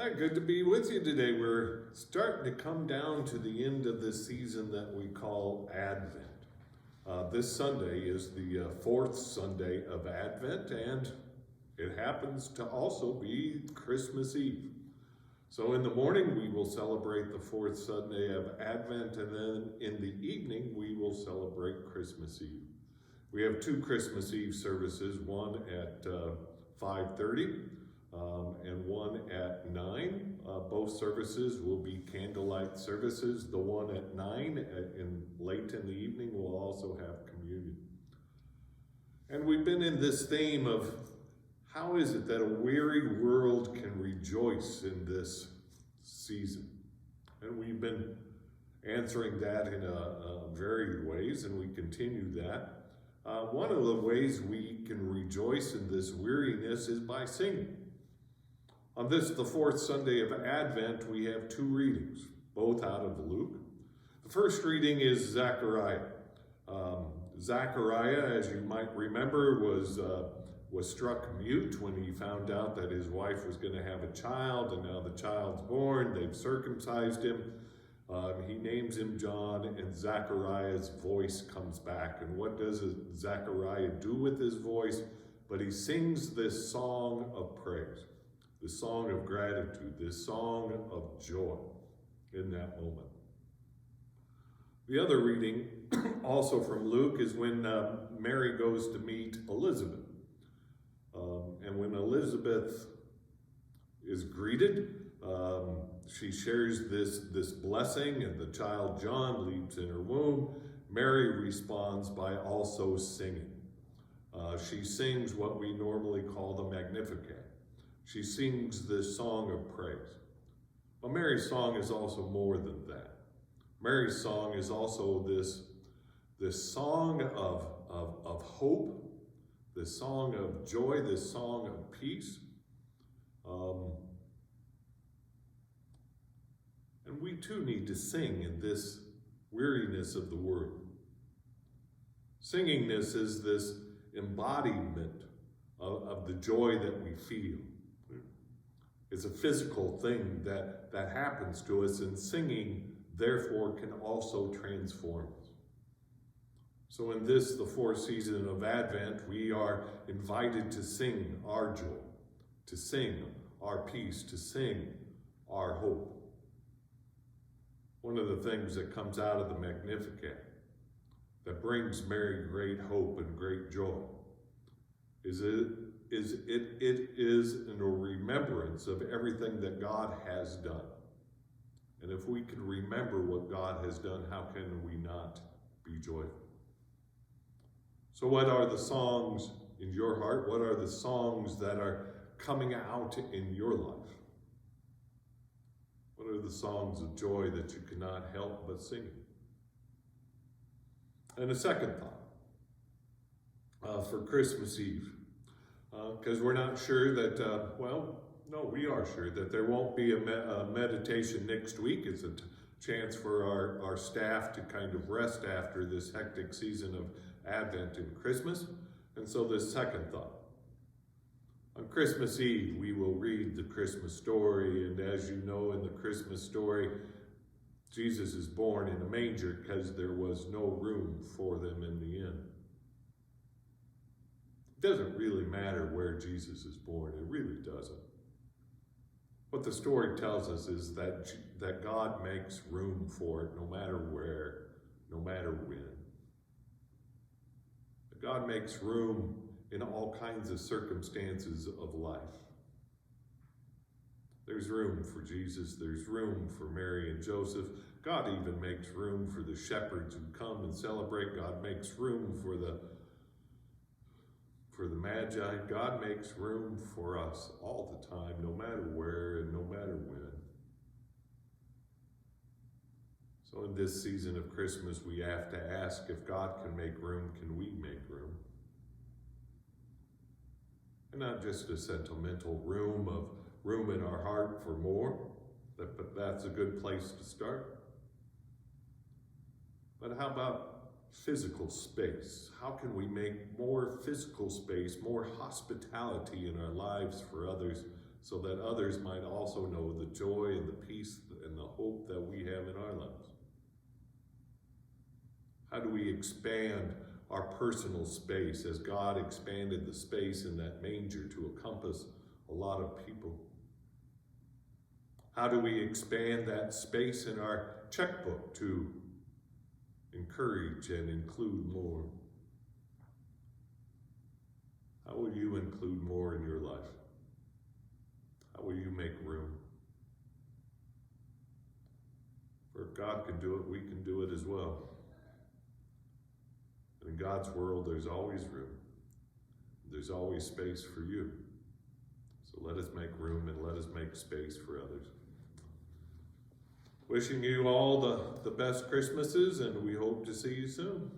Good to be with you today. We're starting to come down to the end of this season that we call Advent. This Sunday is the fourth Sunday of Advent, and it happens to also be Christmas Eve. So in the morning we will celebrate the fourth Sunday of Advent, and then in the evening we will celebrate Christmas Eve. We have two Christmas Eve services, one at 5:30 and one at 9. Both services will be candlelight services. The one at 9 late in the evening will also have communion. And we've been in this theme of how is it that a weary world can rejoice in this season? And we've been answering that in varied ways, and we continue that. One of the ways we can rejoice in this weariness is by singing. On this, the fourth Sunday of Advent, we have two readings, both out of Luke. The first reading is Zechariah. Zechariah, as you might remember, was struck mute when he found out that his wife was going to have a child, and now the child's born. They've circumcised him. He names him John, and Zechariah's voice comes back. And what does Zechariah do with his voice? But he sings this song of praise, this song of gratitude, this song of joy in that moment. The other reading, also from Luke, is when Mary goes to meet Elizabeth. And when Elizabeth is greeted, she shares this blessing, and the child John leaps in her womb. Mary responds by also singing. She sings what we normally call the Magnificat. She sings this song of praise. But Mary's song is also more than that. Mary's song is also this song of hope, this song of joy, this song of peace. And we too need to sing in this weariness of the world. Singingness is this embodiment of the joy that we feel. It's a physical thing that happens to us, and singing, therefore, can also transform us. So in this, the fourth season of Advent, we are invited to sing our joy, to sing our peace, to sing our hope. One of the things that comes out of the Magnificat that brings Mary great hope and great joy is in a remembrance of everything that God has done. And if we can remember what God has done, how can we not be joyful? So what are the songs in your heart? What are the songs that are coming out in your life? What are the songs of joy that you cannot help but sing? And a second thought for Christmas Eve, because we're not sure that, we are sure that there won't be a meditation next week. It's a chance for our staff to kind of rest after this hectic season of Advent and Christmas. And so this second thought. On Christmas Eve, we will read the Christmas story, and as you know, in the Christmas story, Jesus is born in a manger because there was no room for them in the inn. It doesn't really matter where Jesus is born. It really doesn't. What the story tells us is that God makes room for it no matter where, no matter when. That God makes room in all kinds of circumstances of life. There's room for Jesus. There's room for Mary and Joseph. God even makes room for the shepherds who come and celebrate. God makes room for the Magi. God makes room for us all the time, no matter where and no matter when. So in this season of Christmas, we have to ask, if God can make room, can we make room? And not just a sentimental room in our heart for more, but that's a good place to start. But how about physical space? How can we make more physical space, more hospitality in our lives for others so that others might also know the joy and the peace and the hope that we have in our lives? How do we expand our personal space as God expanded the space in that manger to encompass a lot of people? How do we expand that space in our checkbook to encourage and include more? How will you include more in your life? How will you make room? For if God can do it, we can do it as well. In God's world, there's always room. There's always space for you. So let us make room and let us make space for others. Wishing you all the best Christmases, and we hope to see you soon.